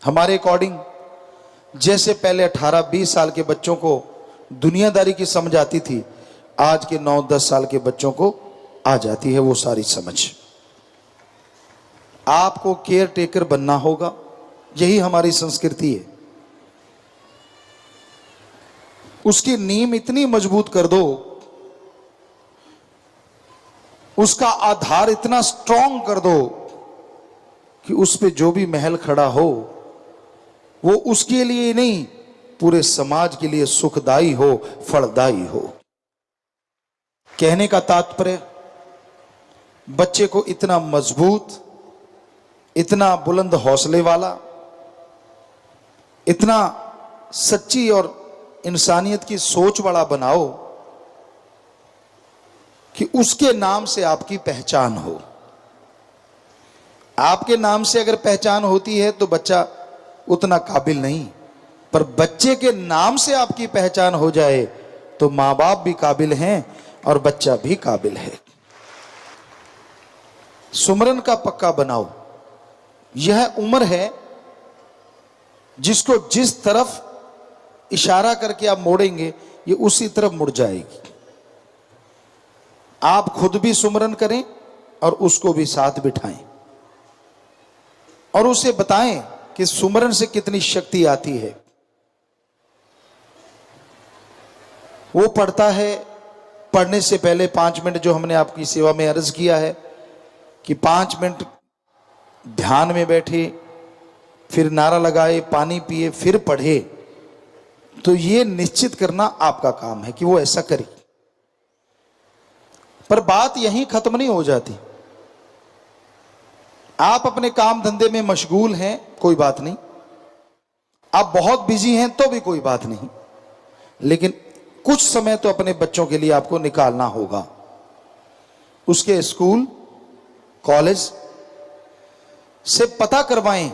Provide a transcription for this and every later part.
हमारे अकॉर्डिंग जैसे पहले 18-20 साल के बच्चों को दुनियादारी की समझ आती थी, आज के 9-10 साल के बच्चों को आ जाती है वो सारी समझ। आपको केयर टेकर बनना होगा, यही हमारी संस्कृति है। उसकी नींव इतनी मजबूत कर दो, उसका आधार इतना स्ट्रांग कर दो कि उस पे जो भी महल खड़ा हो वो उसके लिए नहीं, पूरे समाज के लिए सुखदाई हो, फलदायी हो। कहने का तात्पर्य, बच्चे को इतना मजबूत, इतना बुलंद हौसले वाला, इतना सच्ची और इंसानियत की सोच वाला बनाओ कि उसके नाम से आपकी पहचान हो। आपके नाम से अगर पहचान होती है तो बच्चा उतना काबिल नहीं, पर बच्चे के नाम से आपकी पहचान हो जाए तो मां बाप भी काबिल हैं और बच्चा भी काबिल है। सुमरन का पक्का बनाओ। यह उम्र है जिसको जिस तरफ इशारा करके आप मोड़ेंगे ये उसी तरफ मुड़ जाएगी। आप खुद भी सुमरन करें और उसको भी साथ बिठाएं और उसे बताएं कि सुमरन से कितनी शक्ति आती है। वो पढ़ता है, पढ़ने से पहले 5 मिनट, जो हमने आपकी सेवा में अर्ज किया है कि 5 मिनट ध्यान में बैठे, फिर नारा लगाए, पानी पिए, फिर पढ़े, तो ये निश्चित करना आपका काम है कि वो ऐसा करे। पर बात यहीं खत्म नहीं हो जाती। आप अपने काम धंधे में मशगूल हैं, कोई बात नहीं, आप बहुत बिजी हैं तो भी कोई बात नहीं, लेकिन कुछ समय तो अपने बच्चों के लिए आपको निकालना होगा। उसके स्कूल कॉलेज से पता करवाएं,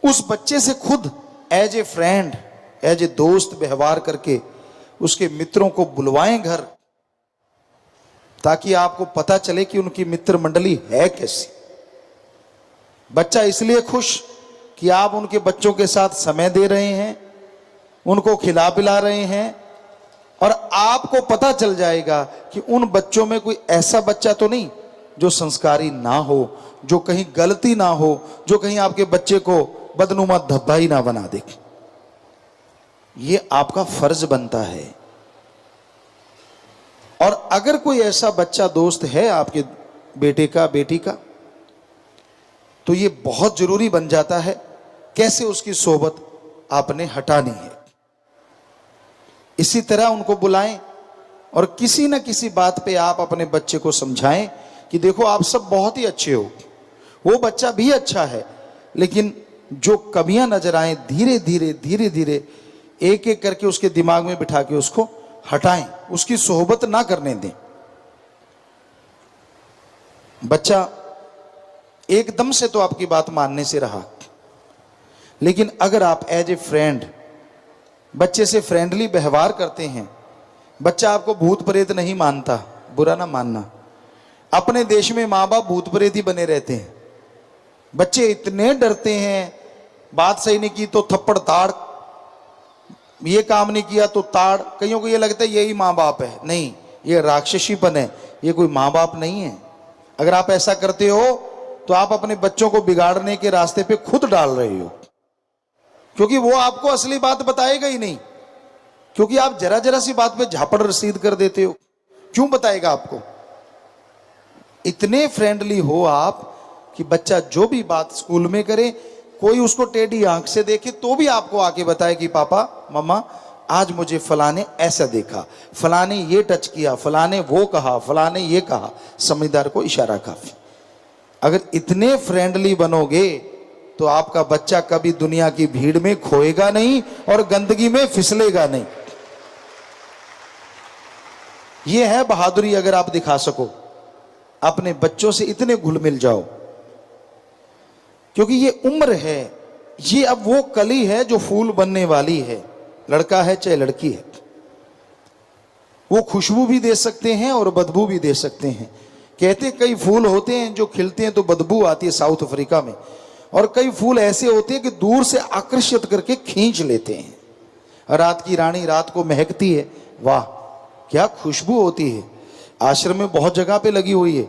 उस बच्चे से खुद as a friend, as a दोस्त व्यवहार करके उसके मित्रों को बुलवाएं घर, ताकि आपको पता चले कि उनकी मित्र मंडली है कैसी। बच्चा इसलिए खुश कि आप उनके बच्चों के साथ समय दे रहे हैं, उनको खिला पिला रहे हैं, और आपको पता चल जाएगा कि उन बच्चों में कोई ऐसा बच्चा तो नहीं जो संस्कारी ना हो, जो कहीं गलती ना हो, जो कहीं आपके बच्चे को बदनुमा धब्बा ही ना बना दे। ये आपका फर्ज बनता है। और अगर कोई ऐसा बच्चा दोस्त है आपके बेटे का, बेटी का, तो ये बहुत जरूरी बन जाता है कैसे उसकी सोबत आपने हटानी है। इसी तरह उनको बुलाएं और किसी न किसी बात पे आप अपने बच्चे को समझाएं कि देखो आप सब बहुत ही अच्छे हो, वो बच्चा भी अच्छा है, लेकिन जो कमियां नजर आए धीरे धीरे धीरे धीरे एक एक करके उसके दिमाग में बिठा के उसको हटाएं, उसकी सोहबत ना करने दें। बच्चा एकदम से तो आपकी बात मानने से रहा, लेकिन अगर आप एज ए फ्रेंड बच्चे से फ्रेंडली व्यवहार करते हैं, बच्चा आपको भूत प्रेत नहीं मानता, बुरा ना मानना। अपने देश में माँ बाप भूत प्रेत ही बने रहते हैं। बच्चे इतने डरते हैं, बात सही नहीं की तो थप्पड़ ताड़, ये काम नहीं किया तो ताड़। कईयों को ये लगता है यही माँ बाप है, नहीं, ये राक्षसीपन है, ये कोई माँ बाप नहीं है। अगर आप ऐसा करते हो तो आप अपने बच्चों को बिगाड़ने के रास्ते पे खुद डाल रहे हो, क्योंकि वो आपको असली बात बताएगा ही नहीं, क्योंकि आप जरा जरा सी बात पे झापड़ रसीद कर देते हो। क्यों बताएगा आपको? इतने फ्रेंडली हो आप कि बच्चा जो भी बात स्कूल में करे, कोई उसको टेढ़ी आंख से देखे तो भी आपको आके बताए कि पापा मम्मा आज मुझे फलाने ऐसा देखा, फलाने ये टच किया, फलाने वो कहा, फलाने ये कहा। समझदार को इशारा काफी। अगर इतने फ्रेंडली बनोगे तो आपका बच्चा कभी दुनिया की भीड़ में खोएगा नहीं और गंदगी में फिसलेगा नहीं। यह है बहादुरी। अगर आप दिखा सको, अपने बच्चों से इतने घुल मिल जाओ, क्योंकि ये उम्र है, ये अब वो कली है जो फूल बनने वाली है। लड़का है चाहे लड़की है, वो खुशबू भी दे सकते हैं और बदबू भी दे सकते हैं। कहते कई फूल होते हैं जो खिलते हैं तो बदबू आती है, साउथ अफ्रीका में, और कई फूल ऐसे होते हैं कि दूर से आकर्षित करके खींच लेते हैं। रात की रानी रात को महकती है, वाह क्या खुशबू होती है। आश्रम में बहुत जगह पे लगी हुई है।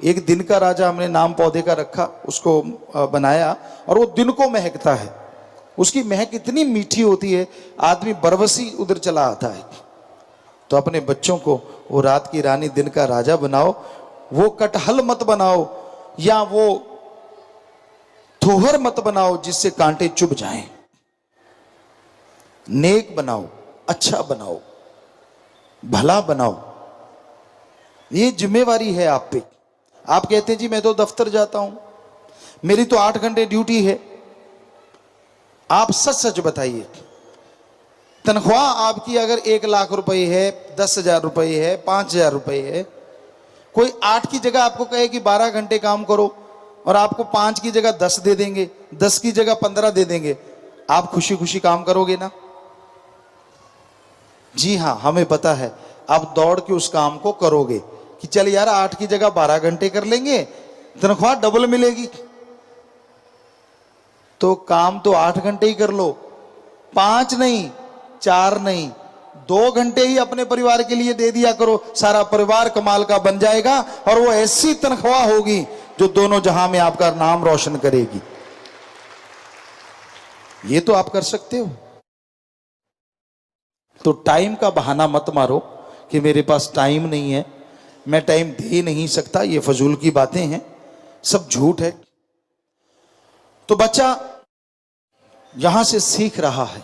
एक दिन का राजा हमने नाम पौधे का रखा, उसको बनाया और वो दिन को महकता है। उसकी महक इतनी मीठी होती है, आदमी बरवसी उधर चला आता है। तो अपने बच्चों को वो रात की रानी दिन का राजा बनाओ। वो कटहल मत बनाओ या वो थोहर मत बनाओ जिससे कांटे चुभ जाएं। नेक बनाओ, अच्छा बनाओ, भला बनाओ। ये जिम्मेवारी है आप पे। आप कहते हैं जी मैं तो दफ्तर जाता हूं, मेरी तो 8 घंटे ड्यूटी है। आप सच सच बताइए, तनख्वाह आपकी अगर 1 लाख रुपए है, 10,000 रुपए है, 5,000 रुपए है, कोई 8 की जगह आपको कहे कि 12 घंटे काम करो और आपको 5 की जगह 10 दे देंगे, 10 की जगह 15 दे देंगे, आप खुशी खुशी काम करोगे ना? जी हाँ, हमें पता है आप दौड़ के उस काम को करोगे कि चल यार 8 की जगह 12 घंटे कर लेंगे, तनख्वाह डबल मिलेगी। तो काम तो 8 घंटे ही कर लो, 5 नहीं, 4 नहीं, 2 घंटे ही अपने परिवार के लिए दे दिया करो। सारा परिवार कमाल का बन जाएगा और वो ऐसी तनख्वाह होगी जो दोनों जहां में आपका नाम रोशन करेगी। ये तो आप कर सकते हो। तो टाइम का बहाना मत मारो कि मेरे पास टाइम नहीं है, मैं टाइम दे नहीं सकता। ये फजूल की बातें हैं, सब झूठ है। तो बच्चा यहां से सीख रहा है,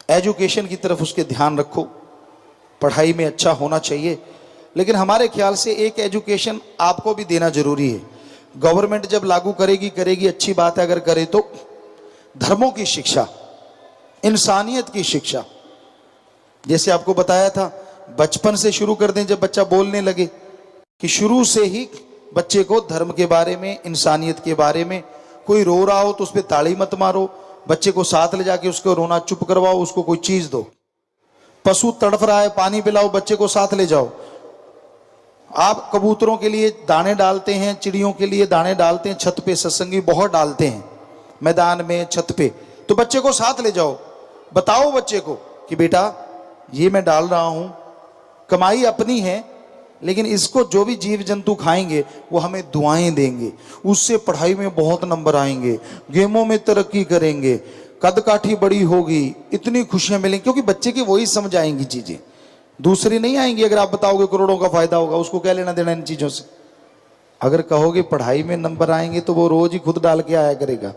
एजुकेशन की तरफ उसके ध्यान रखो, पढ़ाई में अच्छा होना चाहिए। लेकिन हमारे ख्याल से एक एजुकेशन आपको भी देना जरूरी है। गवर्नमेंट जब लागू करेगी अच्छी बात है, अगर करे तो धर्मों की शिक्षा, इंसानियत की शिक्षा। जैसे आपको बताया था, बचपन से शुरू कर दें, जब बच्चा बोलने लगे कि शुरू से ही बच्चे को धर्म के बारे में, इंसानियत के बारे में। कोई रो रहा हो तो उस पर ताली मत मारो, बच्चे को साथ ले जाके उसको रोना चुप करवाओ, उसको कोई चीज दो। पशु तड़फ रहा है, पानी पिलाओ, बच्चे को साथ ले जाओ। आप कबूतरों के लिए दाने डालते हैं, चिड़ियों के लिए दाने डालते हैं, छत पे सत्संगी बहुत डालते हैं, मैदान में, छत पे, तो बच्चे को साथ ले जाओ। बताओ बच्चे को कि बेटा ये मैं डाल रहा हूं, कमाई अपनी है, लेकिन इसको जो भी जीव जंतु खाएंगे वो हमें दुआएं देंगे, उससे पढ़ाई में बहुत नंबर आएंगे, गेमों में तरक्की करेंगे, कद काठी बड़ी होगी, इतनी खुशियां मिलेंगी। क्योंकि बच्चे की वही समझ आएंगी चीजें, दूसरी नहीं आएंगी। अगर आप बताओगे करोड़ों का फायदा होगा, उसको क्या लेना देना इन चीजों से। अगर कहोगे पढ़ाई में नंबर आएंगे तो वो रोज ही खुद डाल के आया करेगा।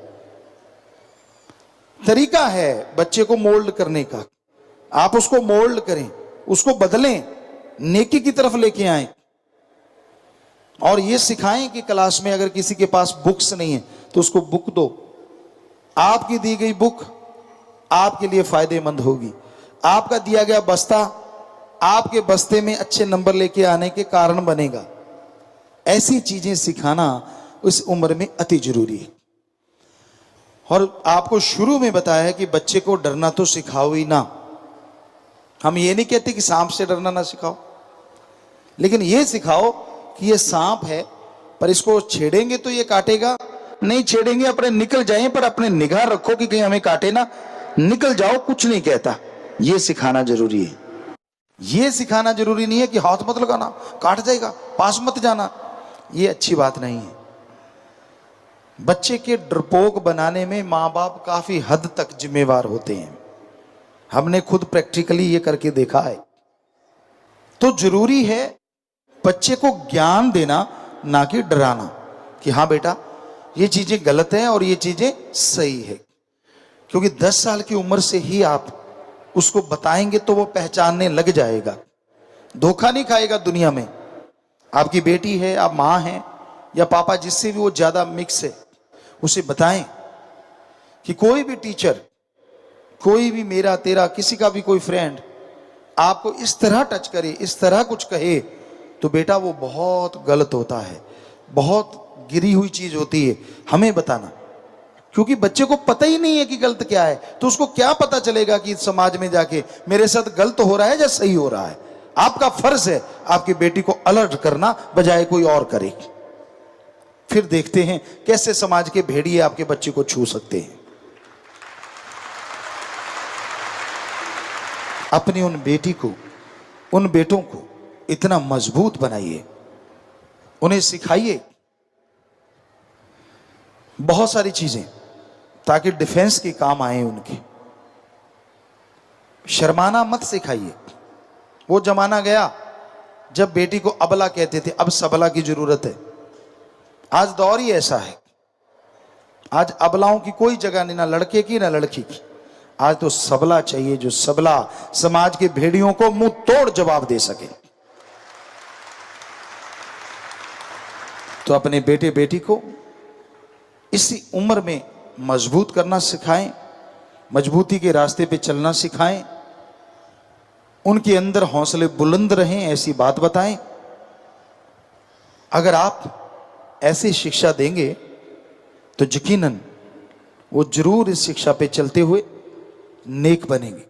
तरीका है बच्चे को मोल्ड करने का, आप उसको मोल्ड करें, उसको बदलें, नेकी की तरफ लेके आए। और ये सिखाएं कि क्लास में अगर किसी के पास बुक्स नहीं है तो उसको बुक दो। आपकी दी गई बुक आपके लिए फायदेमंद होगी। आपका दिया गया बस्ता आपके बस्ते में अच्छे नंबर लेके आने के कारण बनेगा। ऐसी चीजें सिखाना उस उम्र में अति जरूरी है। और आपको शुरू में बताया है कि बच्चे को डरना तो सिखाओ ही ना। हम ये नहीं कहते कि सांप से डरना ना सिखाओ, लेकिन ये सिखाओ कि ये सांप है, पर इसको छेड़ेंगे तो ये काटेगा नहीं, छेड़ेंगे अपने निकल जाए, पर अपने निगाह रखो कि कहीं हमें काटे ना, निकल जाओ, कुछ नहीं कहता। ये सिखाना जरूरी है। ये सिखाना जरूरी नहीं है कि हाथ मत लगाना, काट जाएगा, पास मत जाना। ये अच्छी बात नहीं है। बच्चे के डरपोक बनाने में माँ बाप काफी हद तक जिम्मेवार होते हैं। हमने खुद प्रैक्टिकली ये करके देखा है। तो जरूरी है बच्चे को ज्ञान देना, ना कि डराना कि हाँ बेटा ये चीजें गलत हैं और ये चीजें सही है। क्योंकि 10 साल की उम्र से ही आप उसको बताएंगे तो वो पहचानने लग जाएगा, धोखा नहीं खाएगा दुनिया में। आपकी बेटी है, आप माँ हैं या पापा, जिससे भी वो ज्यादा मिक्स है, उसे बताएं कि कोई भी टीचर, कोई भी मेरा तेरा किसी का भी कोई फ्रेंड आपको इस तरह टच करे, इस तरह कुछ कहे, तो बेटा वो बहुत गलत होता है, बहुत गिरी हुई चीज होती है। हमें बताना, क्योंकि बच्चे को पता ही नहीं है कि गलत क्या है, तो उसको क्या पता चलेगा कि समाज में जाके मेरे साथ गलत हो रहा है या सही हो रहा है। आपका फर्ज है आपकी बेटी को अलर्ट करना, बजाय कोई और करे। फिर देखते हैं कैसे समाज के भेड़िए आपके बच्चे को छू सकते हैं। अपनी उन बेटी को, उन बेटों को इतना मजबूत बनाइए, उन्हें सिखाइए बहुत सारी चीजें, ताकि डिफेंस के काम आए उनके। शर्माना मत सिखाइए। वो जमाना गया जब बेटी को अबला कहते थे, अब सबला की जरूरत है। आज दौर ही ऐसा है, आज अबलाओं की कोई जगह नहीं, ना लड़के की ना लड़की की। आज तो सबला चाहिए, जो सबला समाज के भेड़ियों को मुंह तोड़ जवाब दे सके। तो अपने बेटे बेटी को इसी उम्र में मजबूत करना सिखाएं, मजबूती के रास्ते पे चलना सिखाएं, उनके अंदर हौसले बुलंद रहें, ऐसी बात बताएं। अगर आप ऐसी शिक्षा देंगे तो यकीनन वो जरूर इस शिक्षा पे चलते हुए नेक बनेंगे।